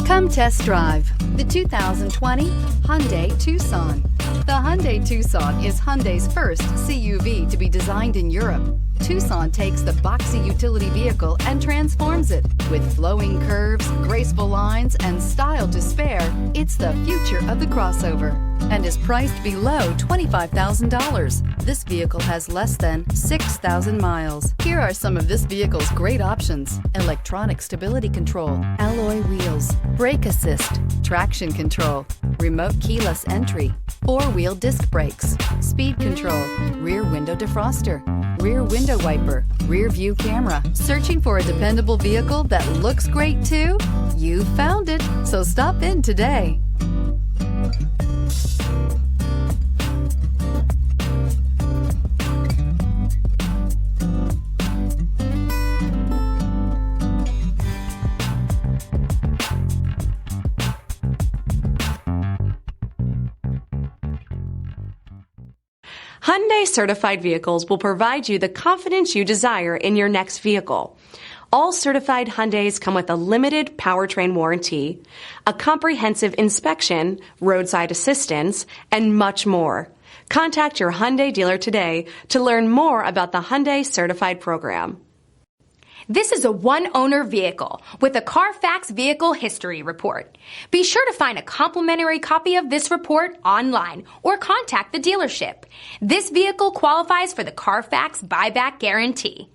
Come test drive the 2020 Hyundai Tucson. The Hyundai Tucson is Hyundai's first CUV to be designed in Europe. Tucson takes the boxy utility vehicle and transforms it. With flowing curves, graceful lines, and style to spare, it's the future of the crossover and is priced below $25,000. This vehicle has less than 6,000 miles. Here are some of this vehicle's great options: electronic stability control, alloy wheels, brake assist, traction control, remote keyless entry, four-wheel disc brakes, speed control, rear window defroster, rear window wiper, rear view camera. Searching for a dependable vehicle that looks great too? You found it, so stop in today. Hyundai certified vehicles will provide you the confidence you desire in your next vehicle. All certified Hyundais come with a limited powertrain warranty, a comprehensive inspection, roadside assistance, and much more. Contact your Hyundai dealer today to learn more about the Hyundai Certified Program. This is a one-owner vehicle with a Carfax Vehicle History Report. Be sure to find a complimentary copy of this report online or contact the dealership. This vehicle qualifies for the Carfax Buyback Guarantee.